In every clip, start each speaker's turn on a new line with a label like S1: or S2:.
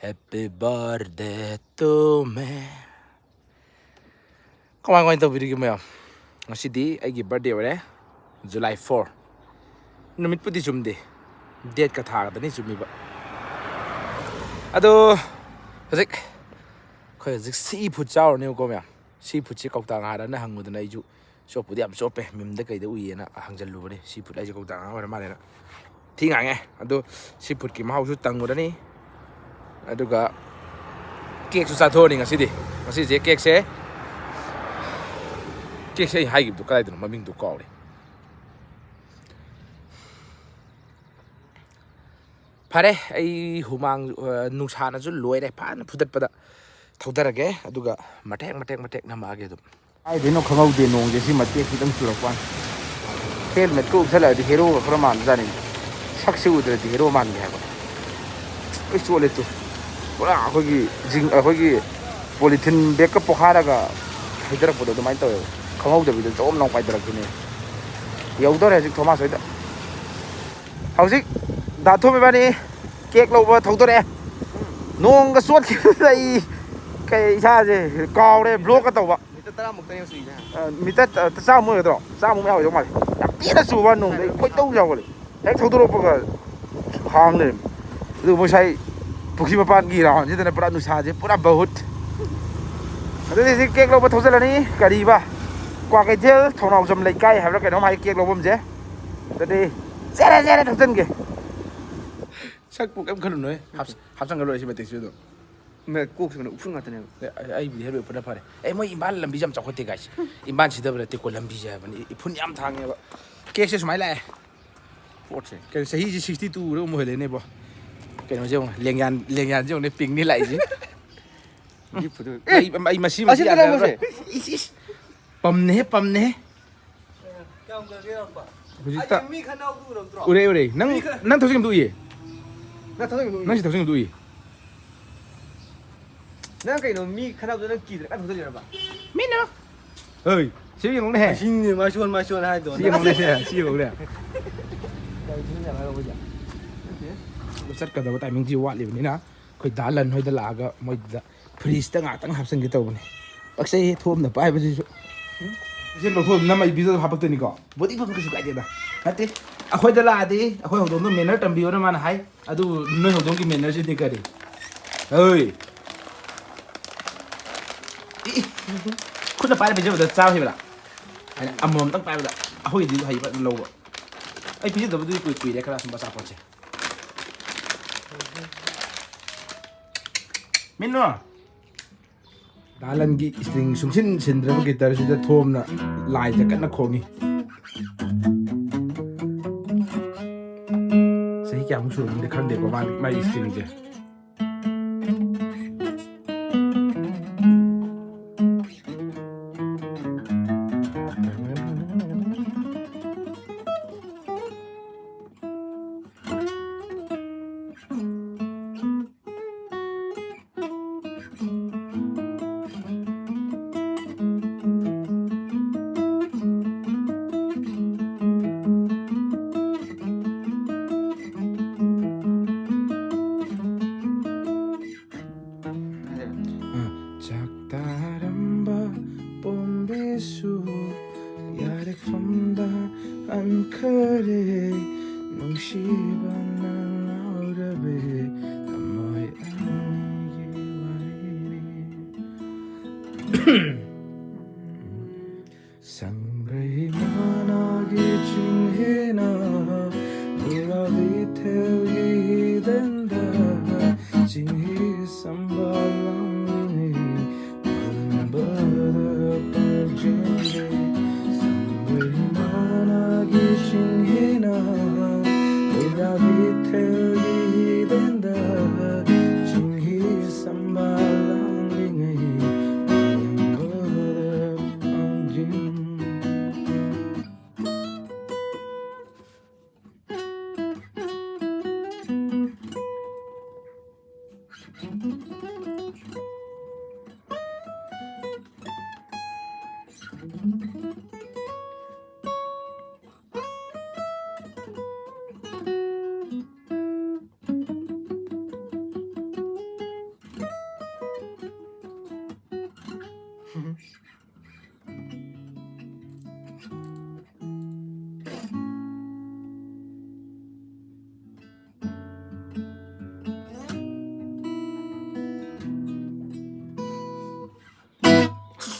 S1: Happy birthday to me. Come on, going to video mo. Ngasi ay birthday ore. July 4. Numit pudi jumde. Date ka thaga dani jumi ba. Ado hojik khoi hojik seafood chaw ne ko me. Seafood chi kaukta nga na hangu dana iju. So pudi am so pe mim de kai de ui na hangjal lu bani seafood ai kaukta nga ora ma le na. Thi nga nge. Ado seafood ki mahau su tangu dani. Aduga cake su sa thoni ngasi je cake se hai gitu kai du maming du ko le phare ai humang nungsa na ju loi re phan phudat pada thaudarage aduga matek na ma ge du ai dino khangau de nong je si matek kitang churakwan helmet ko usala di hero khra man jani sakse udre di hero man ge ha ko chole tu pura akhoi jing akhoi polythene bag ka pokhara ga hidra podo mai to khangau de bi jom nong pai dra kini yaudore jik thomas hoida hausik da thome bani cake loba thaudore nong ga suat ki dai kai sa je kaw re block ka to ba
S2: mita tara muk tani sui na
S1: mita sa mu do sa mu ya jo ma ti na su ba nong dai koi tau ja ko le hek thaudoro pa ga hang ne du mo sai pukhi pa pan gi ra ni tane pura nu sa je pura bahut adu si cake loba thausala ni kari ba qua cái theo thầu nào dầm lấy cây hay là cái nó hay kia lâu bom dễ đây dễ thằng dân kìa chắc cuộc em khẩn rồi hấp sang cái loại gì mà tiền chưa được
S2: mẹ cuộc thì nó cũng phương ngặt này
S1: ai bị hết rồi phải phải em mới imban làm bizam chọc cái guys imban chỉ đâu là tiền của làm bizam mà phun nhám thang này vậy cái sẽ smile lại cái sẽ hi 62 đâu mua lên này bỏ cái nó giống liền nhàn giống này ping đi lại chứ ai mà xí pam ne hujita ure nang thosing du ye nang si thosing du ye
S2: nang kai no mi khanau do nang ki da thosing ra ba
S1: mi no ơi xíu gì cũng này
S2: xin ni ma chuan hai do
S1: xíu cũng này xíu cũng này sắt cả đầu tại mình chịu quạt liền nè khơi đá lần hơi đá lá cái mọi freeze ta ngã tăng hấp sinh cái tàu này bác sĩ thôm là phải bây giờ xin lỗi thôm năm ấy bây giờ hấp bác tên có bố tí không có sự cải thiện nào hết đi à khơi đá lá đi à khơi học đồng mình nó trầm biếu nó mà hay à tu nơi học đồng cái mình nó sẽ đi cái đi ơiคุณจะไปไปเจอเจ้าใช่ไหมล่ะไอ้อมมต้องไปละเอาให้ดีให้แบบโลอ่ะไอ้พี่จะดูคุยได้ครับสมบัติสาพอเช่มินเนาะดาลันกีสิงสุงชินสินเรื่องกีตาร์สิจะทอมนะลายจะกันนักโคงี้ใช่แก่มุสุมันเด็กขันเด็กประมาณไม่สิงเจSangre mana gichin hena mura vitel yidenda jinhi sambalangi ambara pajende Sangre mana gichin hena mura vitel yidenda jinhi sambalangi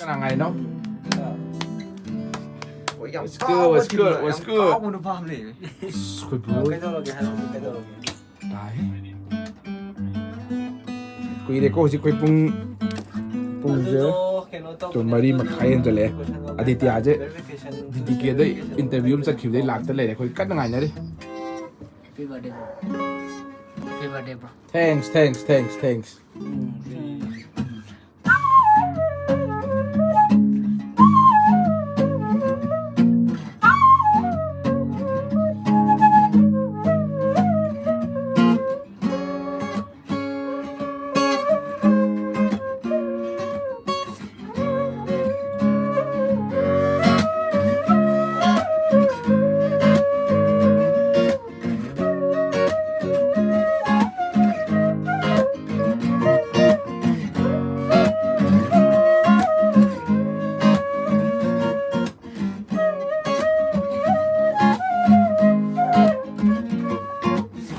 S1: Cái ngày nó.
S2: What's
S1: good? What's good?
S2: Có một pha này.
S1: Khôi bố.
S2: Cái đó là cái hàng, cái đó là cái.
S1: Đấy. Quỳ để cô chỉ quỳ pung chứ. Tụi mày mà khai anh rồi lẽ. Aditya chứ. Đi kia đấy interview chắc kiểu đấy lạc tới lẽ khôi cắt ngày này đi.
S3: Happy birthday, bro. Happy birthday, bro.
S1: Thanks.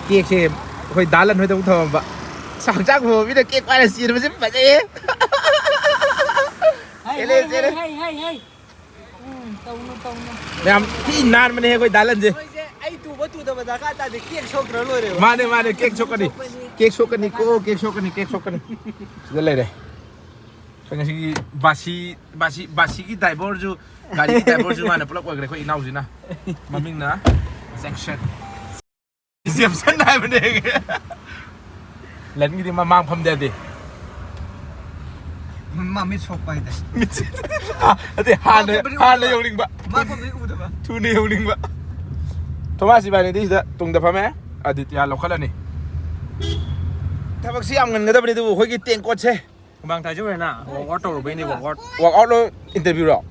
S1: Kiek sih, kau dalan kau tahu apa? Sangat aku, bila kiek mana sih, macam apa sih?
S3: Hey. Tông nó.
S1: Làm thì nan mà này kau dalan sih.
S2: Ai tu batu da bada ka ta de kiek sok ra lo re.
S1: Mana kiek sok ni? Kiek sok ni ko, kiek sok ni. Sudah leh. Kau ngasih basi ki driver tu, gari ki driver tu mana pula kau kau inau sih na. Maming na, section. Diam sana mana? Lần cái mà mang phong đẹp đi.
S2: Mà mít sok pai da.
S1: Thì Han này dùng linh bạ.
S2: Ma phong ni u da ba.
S1: Thu này dùng linh bạ. Thomas si bạn đi tung đập phải Aditya lâu khá này. Thằng bác sĩ ông người ta bên đây tôi cái tiền quạt xe.
S4: Bang thay chỗ này nè, workout rồi bên này workout.
S1: Workout lo interview rồi.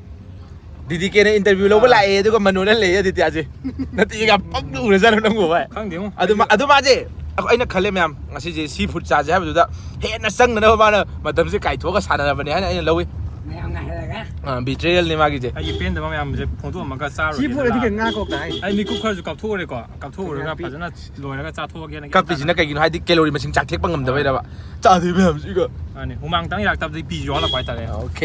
S1: Didi kia này interview lo lại tôi còn mình nói lấy Aditya gì. Nó chỉ gặp bóc đủ rồi ra nó ngủ vậy.
S4: Không tiếng.
S1: Adu mà gì? Anh nó khale mềm, ngay khi seafood cha chứ bây giờ hết nó sưng nữa mà tầm sẽ cải thuốc cái sản là vấn đề anh lâu ấy.
S3: Mày ngày là cái.
S1: Betrayal này mà cái gì?
S4: Ai bên đó mà mình phong thua mà cái sao rồi.
S2: Chi phu là thì cái nga ko cái.
S4: Ai mi cúp khơi cặp thua rồi cả, cặp thua rồi cái phải nó lùi nó cái cha thua kia này.
S1: Các vị chính là cái gì hay đi calorie mà chính chắc thiết bằng ngầm đấy đâu ạ? Chả thì mềm gì cơ.
S4: Anh này, hôm mang tăng nhạc tập đi pi gió là quái tật đấy.
S1: Ok.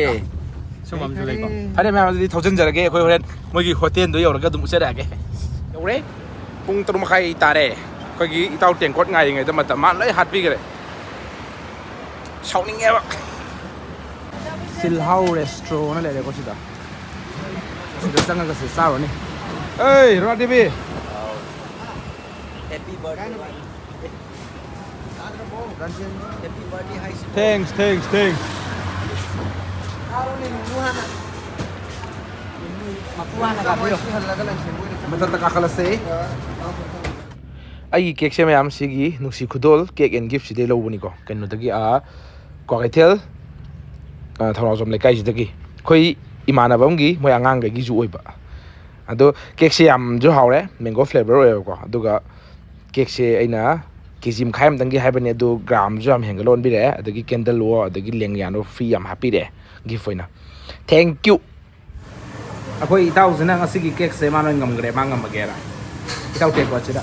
S4: Xong mình sẽ lấy con.
S1: Thấy đấy mềm đi thâu chân giờ cái khôi lên, mỗi cái khôi tiền đối đầu là cái tụi sẽ đẹp cái. Đâu đấy? Pung tụi mà khai ta đấy. Khôi cái tao tiền quất ngày ta mà tầm mát lấy hạt vi cái đấy. Sáu ninh nghe ạ. Silhau Restaurant nó lại đây có gì đó. Sudah sangat kasih sao nih. Hey, Rod TV.
S2: Happy birthday. Happy birthday hai.
S1: Thanks.
S3: Makuha na kami.
S1: Matata kakalase. Ai cake se mayam sigi nusi khudol cake and gift sidai lo buni ko. Kanu dagi a ko kaithel thawra jom lekai sidagi. Khoi imanabam gi moi angang gi ju oiba. Ado cake se am jo haure mango flavor oi ko. Aduga cake se aina kizim khaim dangi haibani adu gram jo am hengalon bi re adagi candle lo adagi lengyano free am happy re gift oina. Thank you. Akoi itau zina ngasigi cake se mano ngam gre mangam magera. Itau cake wa chida.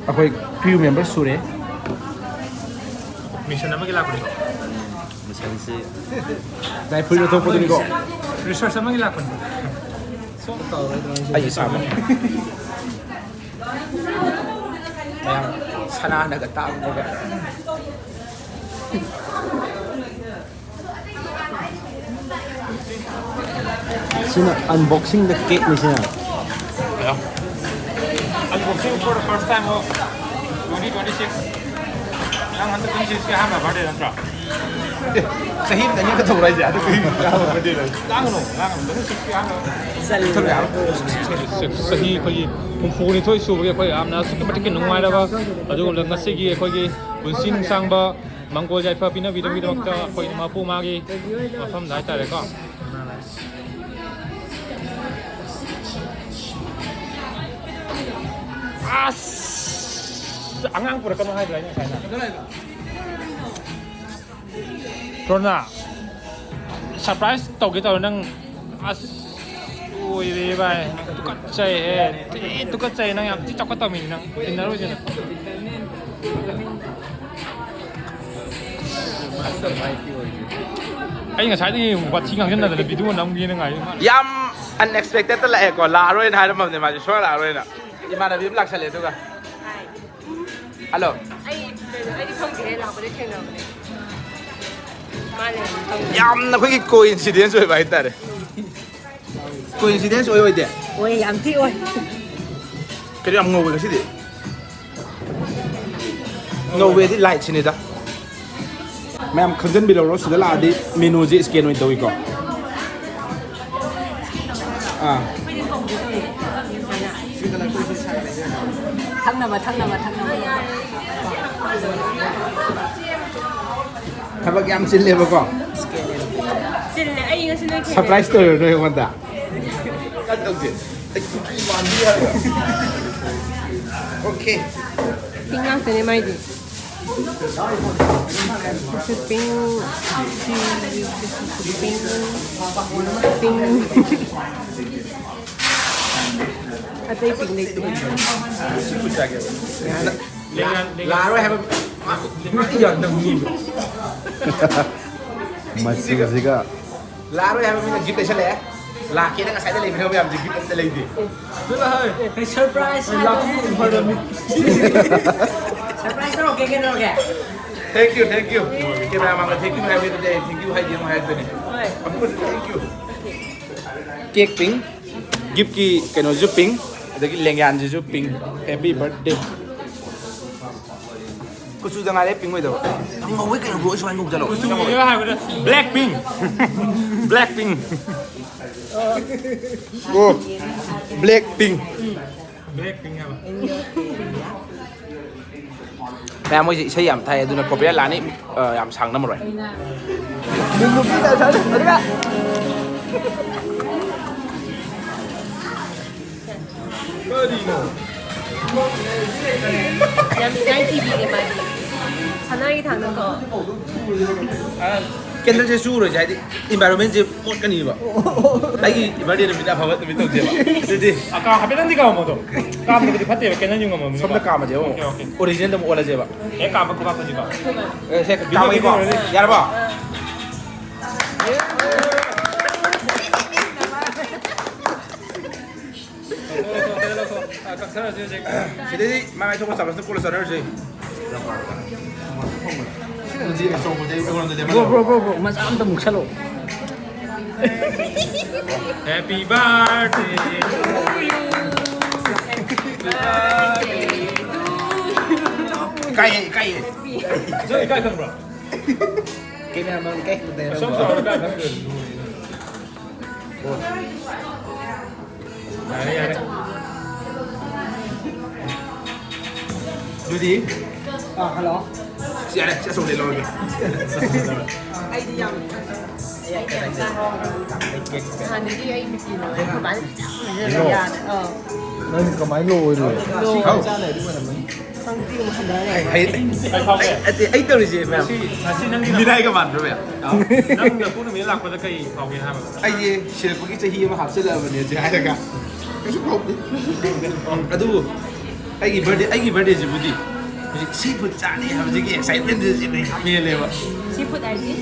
S1: Akoi crew member sure.
S4: Mission apa kita lakukan?
S1: Dai puri to ko dini ko.
S4: Research apa kita lakukan?
S1: Ay sama. Yang sana nagatang ko ga.
S2: Sina unboxing the cake ni sina.
S1: Yeah.
S4: Unboxing for the first time of 2026. Yang hantar kunci sih hamil birthday nanti.
S1: Sahim tanya ke thau rai ja to ki ka ba birthday lai.
S4: Langan, itu sih hamil.
S1: Thau ya.
S4: Sahi koi pumphuni thoi su bagi koi amna su matik nungai da ba adu lang ngasi gi koi gi bunsin sang ba mangko jai pa pina video makta koi ma pu ma gi mafam dai ta re ko as angang pura kan hai dai nya sai na Rona surprise tau gi tau nang as ui đi bài tôi cắt chạy năng nhắm chỉ cho có tao mình năng in nó rồi chứ ꯑꯩ ꯉꯁꯥꯏꯗꯒꯤ ꯋꯥꯊꯤ ꯉꯥꯡꯁꯤꯟꯅꯗꯅ video ꯅꯝꯒꯦꯅ ꯉꯥꯏꯔꯤ
S1: ꯌꯥꯝ ꯑꯟꯑꯦꯛꯁꯄꯦꯛꯇꯦꯗꯇ ꯂꯥꯛꯑꯦꯀꯣ ꯂꯥꯛꯑꯔꯣꯏꯅ ꯍꯥꯏꯔꯝꯃꯕꯅꯦ ꯃꯥꯁꯦ ꯁꯨꯡꯂꯥꯛ ꯂꯥꯛꯑꯔꯣꯏꯅ ꯏꯃꯥꯟꯅꯕꯤ ꯑꯃ ꯂꯥꯛꯁꯜꯂꯦ ꯑꯗꯨꯒ hello
S5: ꯑꯩꯗꯤ ꯈꯪꯗꯦꯍꯦ ꯂꯥꯛꯄꯗꯤ ꯊꯦꯡꯅꯕꯅꯦ ꯃꯥꯅꯦ
S1: ꯌꯥꯝꯅ ꯑꯩꯈꯣꯏꯒꯤ ꯀꯣꯏꯟꯁꯤꯗꯦꯟꯁ ꯑꯣꯏꯕ ꯍꯥꯏꯇꯥꯔꯦ ꯀꯣꯏꯟꯁꯤꯗꯦꯟꯁ ꯑꯣꯏꯗꯦ
S5: ꯑꯣꯏ ꯌꯥꯝ ꯊꯤ ꯑꯣꯏ
S1: ꯀꯩꯅꯣ ꯌꯥꯝ ꯉꯧꯋꯦ ꯉꯁꯤꯗꯤ ꯉꯧꯋꯦꯗꯤ ꯂꯥꯏꯠꯁꯤꯅꯤꯗ ꯃꯌꯥꯝ ꯈꯪꯖꯟꯕꯤꯔꯛꯑꯣ ꯁꯤꯗ ꯂꯥꯛꯑꯗꯤ ꯃꯦꯅꯨꯁꯦ ꯁ꯭ꯀꯦꯟ ꯑꯣꯏꯅ ꯇꯧꯋꯤꯀꯣ
S5: ꯊꯛꯅꯕ
S1: ꯊꯕꯛ ꯌꯥꯝ ꯆꯤꯜꯂꯦꯕꯀꯣ
S5: ꯆꯤꯜꯂꯦ ꯑꯩ ꯉꯁꯤ ꯅꯣꯏ
S1: ꯁꯔꯄ꯭ꯔꯥꯏꯁ ꯇꯧꯔꯣ ꯑꯩꯉꯣꯟꯗ 오케이.
S5: 핑 ꯉꯥꯛꯇꯅꯦ ꯃꯥꯏꯗꯤ ꯄꯤꯡ ꯑꯇꯩ ꯄꯤꯡ ꯂꯩꯇꯦ
S1: ꯂꯥꯛꯑꯔꯣꯏ ꯍꯥꯏꯕ
S2: ꯃꯁꯤꯒ
S1: ꯂꯥꯛꯑꯔꯣꯏ ꯍꯥꯏꯕ ꯃꯤꯅ ꯒꯤꯐ ꯂꯩꯁꯜꯂꯛꯑꯦ ꯂꯥꯛꯀꯦꯅ ꯉꯁꯥꯏꯗ ꯂꯩꯕꯅꯦ ꯃꯌꯥꯝꯁꯦ ꯒꯤꯐ ꯑꯝꯇ ꯂꯩꯇꯦ
S5: ꯁꯔꯄ꯭ꯔꯥꯏꯖ ꯇꯧꯔꯛꯀꯦ ꯀꯩꯗꯧꯔꯒꯦ
S1: Thank you kaya mga thank you happy today thank you happy mo happy ni thank you cake pink gift ki kano ju pink adagi lengyan ju pink happy birthday kuchu da ngare pink moi da ang ngoi kano bro swai ngok jalo
S4: Blackpink Blackpink
S1: oh black pink
S4: Blackpink hả
S1: mẹ moi sei yam thai aduna copyright la ni yam sang na rồi
S5: ꯌꯥꯝ ꯏꯅꯥꯏ ꯊꯤꯕꯤꯒꯦ ꯃꯥꯗꯤ ꯁꯅꯥꯒꯤ ꯊꯥꯡꯅ ꯀꯣ
S1: candle je su rồi jadi environment je mot kan ni ba ai birthday ni bida phawat ni tau je ba jadi
S4: 아까 하베단디 가면 뭐도 까면 그디 파티에 깨는 중 가면
S1: somna kama je original dam ola je ba
S4: 애 까면 그거 가지 마
S1: se kama ko yar ba jadi mai thong sa ba tu pula sa je
S3: bro mas am temu salo
S4: Happy birthday
S1: kai
S4: 저기 까이 큰 bro
S3: cái nào mà cái này
S4: sống rồi 까이 큰 아니
S1: Duty
S3: hello
S1: sẽ đây sẽ xuống đây rồi
S5: ꯍꯥꯟꯅꯗꯤ ꯑꯩ ꯅꯨꯄꯤꯅ ꯀꯃꯥꯏꯅ
S2: ꯅꯪ ꯀꯃꯥꯏꯅ ꯂꯣꯏꯔꯣꯏ
S1: không hay
S4: 까이 파게
S1: ấy tôi gì mẹ
S4: 다시 낭디
S1: đi đây các bạn rồi mẹ
S4: 낭디 꾸는 미 락보다 까이 파게 하면
S1: ai gì sẽ có cái chơi mà học sẽ là mình chỉ hai thằng cái số không à du ai cái birthday gì budi seafood chani ham gì cái excitement gì này mê lên mà
S5: 시푸드 알지?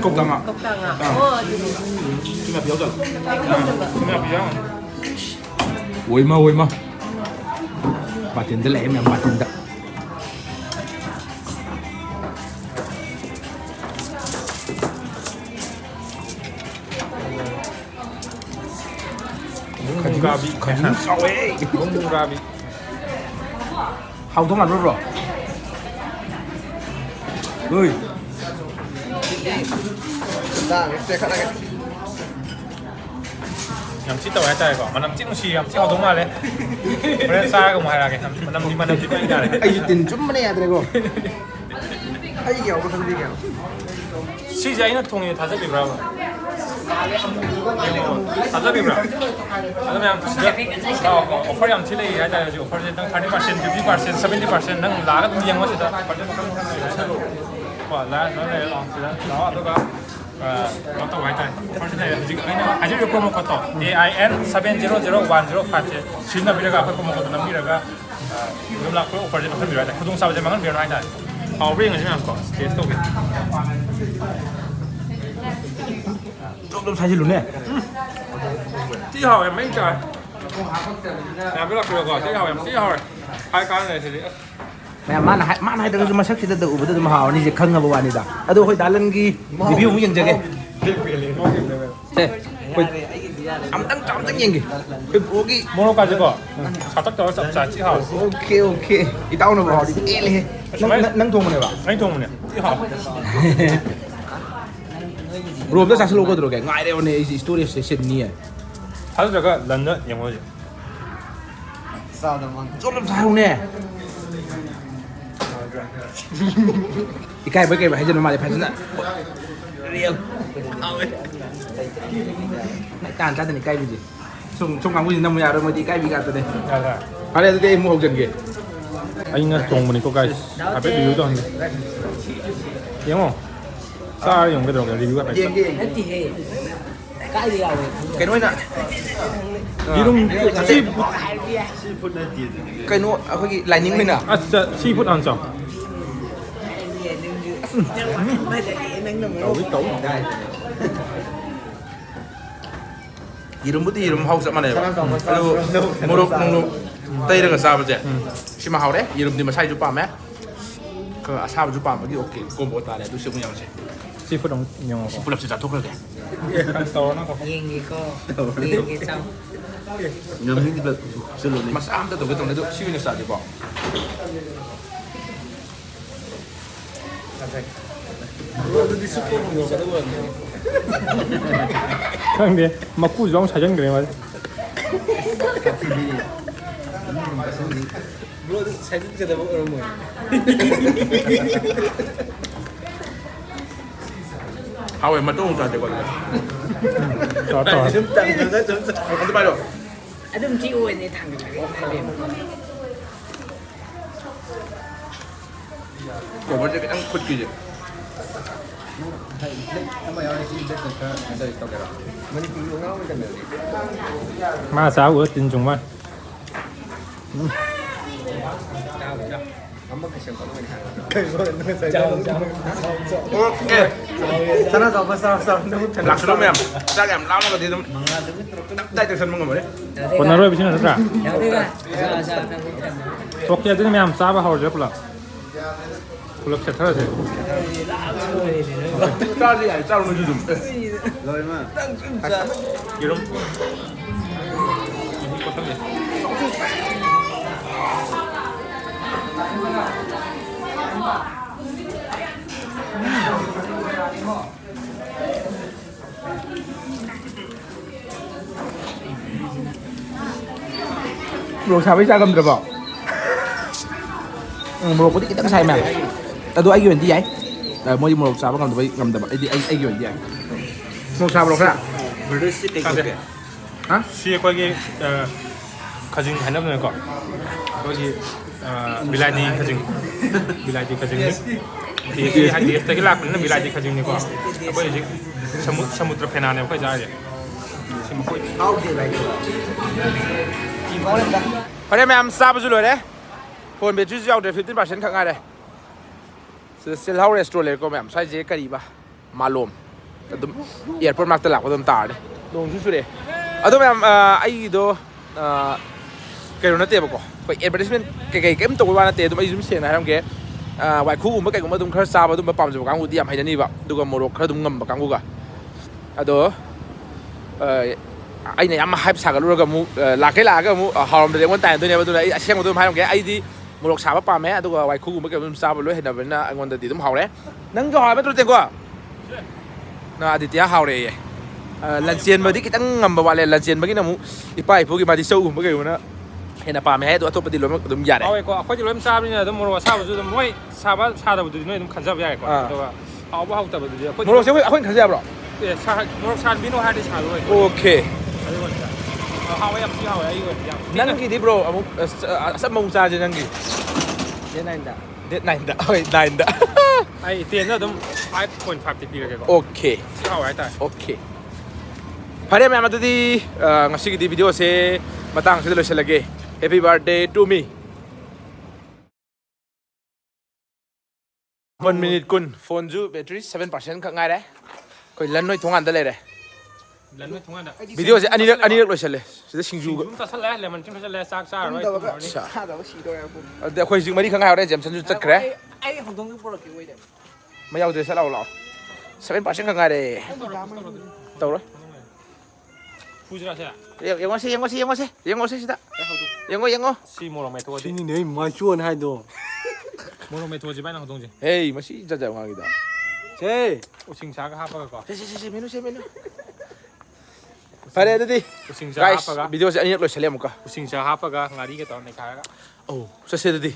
S1: cốc tăng à
S5: 곱당아
S1: nhưng mà béo rồi
S4: 그냥 비장
S1: ôi mà bà tiền tới lẽ em bà tiền đấy
S4: 몽가비
S1: khẩn sao ấy
S4: 몽가비
S1: hầu thông ăn rồi ơi
S4: ям 찌다 와야 이거 만남 찌노시 ям 찌가 너무 말래 그래 싸가 뭐 하라게 만남 찌다 이다래
S1: ai tiền chút mà nè đây cô ai kiểu có thằng gì kiểu
S4: 시자이는 통이 다섯 개 브라보 다섯 개 브라 그러면 진짜 오퍼리 양 칠레이 하자 지금 오퍼리 당 30%, 50%, 70% 능 나가 좀 이양 왔다 와 나는 나 너가 어떤 와이타이 오퍼리 지금 아주 요거 먹었다 AIN 700105 신나 비례가 앞에 먹었다 남기라가 연락을 오퍼리 좀 해줘야 돼 구동 사업자만은 비례 하이다 ꯍꯥꯎꯕ꯭ꯔꯥ ꯌꯦꯡꯉꯁꯤ ꯃꯌꯥꯝꯀꯣ test ꯇꯧꯒꯦ
S1: 좀 사실로네.
S4: 찌 하오야 맹 짜. 야 별로 그러고 찌 하오야 찌 하오. 할 까는 애들이.
S1: Mẹ man hai đứa mà sắc xịt tự bữa mà hào ni sẽ khăng ngầu bạn đi đã. Ado hồi đá lên cái review cũng dừng cái. Am tăng nhìn kì. Cái bố cái.
S4: 뭐로 가지고 살짝 더 쌉싸 찌 하오.
S1: Ok ok. Ý tao nó vào đi ê lên. Nâng thùng này bảo.
S4: 맹 통문이야. 찌 하오.
S1: Rồi nó sang slow rồi cái ngại đây này story sẽ xin nhỉ.
S4: 하도 저거 런던 영어지.
S1: Rốt làm sao nè. Cái với cái phải dân mà để phải dân ạ. Riêng. Lại tàn ra thì cái gì? Trong 강구 gì năm nhà rồi mà đi cái gì cả đây. À đây cái mua hộp dần kìa.
S4: anh là trồng mình có cái à biết review rồi. Đúng không? Sao dùng cái đồ review các bạn?
S3: Hết thì hệ. Cái gì đâu.
S1: Cái nuôi nè.
S4: 이름 씨
S1: Cái nuôi 거기 라이닝 맨아.
S4: 아 진짜 시푸드 안 써.
S1: 이름부터 이름 하우스만 해요. 그리고 모록 농로 때리는 거 싸버지. 심한 하우래? 이름도 뭐 사이즈 빠매? 그 사버주 빠매기 오케이. 그거 뭐 따래? 또 시분 양식.
S4: 시푸드 영어.
S1: 불합 진짜 독하게.
S4: 간 떠나 거.
S3: Riêng gì cô. Riêng gì xong.
S1: nhầm những vật xin lỗi mà sao tôi cái tổng này tôi siêu như sao thì bỏ
S4: 근데 막 구정 사정 그래 말이야.
S2: 물론 사진 찍다 보면 뭐.
S1: 하우에 mà tôi không được
S4: 더 더.
S2: 좀 땅, 좀 땅.
S1: không bay được
S3: Ở đồng chí ơi này thằng này.
S1: của nó cái ăn khuất kỳ gì
S4: mà sao ở tin chúng mà.
S2: Sana sao sao sao
S1: lạc xuống em ra em lao nó thì tay từ sân mọi người đấy
S4: 번호로 비치는 됐다.
S3: Đâu thế à? Sao thằng cũng thằng.
S4: 토끼 애들이 면 싸봐 하고 잡을라. 블럭 세트라 돼.
S1: ra gì này sao nó dùng
S2: rồi mà
S4: 이름.
S1: rồi sao với ra cầm được bỏ rồi có cái sai mà tôi ai ghiền gì vậy mỗi một sao với cầm được bỏ ai ghiền gì vậy một sao rồi
S4: 가세.
S1: hả
S4: 시에 거기 가진 하나는 거. 거기 밀라디 가진. 이 한 뒤에 되게 라프는 밀라디 가진 거. 뭐 이제 समुद्र फेनाने को जा रहे
S1: ở đây em sao bây giờ rồi đấy phone bị chú giàu để 15% khác ngay đây sẽ lau restaurant này có em sai gì cái gì ba malum tụm airport market lạc của tụm tả đấy đông chú chú đấy ở tụm em ai đó cái nó tiền bao phải advertisement cái em tụi bạn tiền tụm ai zoom xem này không cái vài khu cũng mấy cái cũng mấy tụm khơi sao và tụm bấm cho cán đi em hay là như vậy tụi còn một khơi tụm ngầm vào cán cả ở đó anh này em hype sạc cái lúc mu là cái mu hòm để quan tài tôi này tôi này xem của tôi hai cái ai đi một lộc xào bắp pa mẹ tôi còn vài khu cũng mấy cái sao và lối hình là bên anh quan tài thì tụm hào đấy nâng cho hỏi mấy tôi tiền qua na thì tia hào này lần xiên mà đi cái tăng ngầm vào lại lần xiên mấy cái nào mu đi bay phố cái mà đi sâu mấy cái nó hình là pa mẹ tôi đi luôn tụm giả đấy
S4: 아왜 거 아까 지금 사업이냐 너 뭐로 사업을 좀 뭐이 사다 보더니 좀 간섭이야 이거 또 아부 하고 다 보더니
S1: một lộc sẽ khuyên khởi ra rồi
S4: 예, 뭐로 산 비노 하디 사로
S1: ok
S4: 하와이 앞지 하와이 이거
S1: nâng cái đi bro sắp mông ra chứ nâng cái
S3: Thế này đã.
S1: này đã này đã
S4: 아이 tiền 좀 5.5 TP cái
S1: ok
S4: 하와이 다
S1: 오케이. 바람에 아마도디 ngasi video se matang se loisalage. Happy birthday to me. 1 minute kun phone ju battery 7% khak ngai đấy koi lan noi thong an da le re
S4: แล้วนู่นทุ่งอันดับ
S1: video se ani rak loi chale sida singju ga
S4: จุ่มตัดสั่นแล้วมันจุ่มตัดสั่นแล้วซากซากไว้ตรงนี้
S1: sa
S2: 差到洗多少不？
S1: de khoi jing mari khang ngai re jam san ju chat kre
S2: 哎，红东不了给我一点。
S1: ma yaw de sa lao lao 7% khak ngai re tau rồi
S4: ฟูจิระใช่ไหม
S1: yang se sida yang go
S4: ซีโมโรเมทัวร์
S2: 今年你没说太多。
S4: โมโรเมทัวร์จีบ้านของตรงจี
S1: hey ma si ja ja ngai da
S2: 谁？
S4: โอ้ชิงช้าก็ห้าปะก่อน
S1: se menu pare dadi
S4: ชิงช้า
S1: guys
S4: ห้าปะ
S1: video se ani rak loi chale muka
S4: ชิงช้าห้าปะก็งานดีกันตอนในขายก็
S1: oh se dadi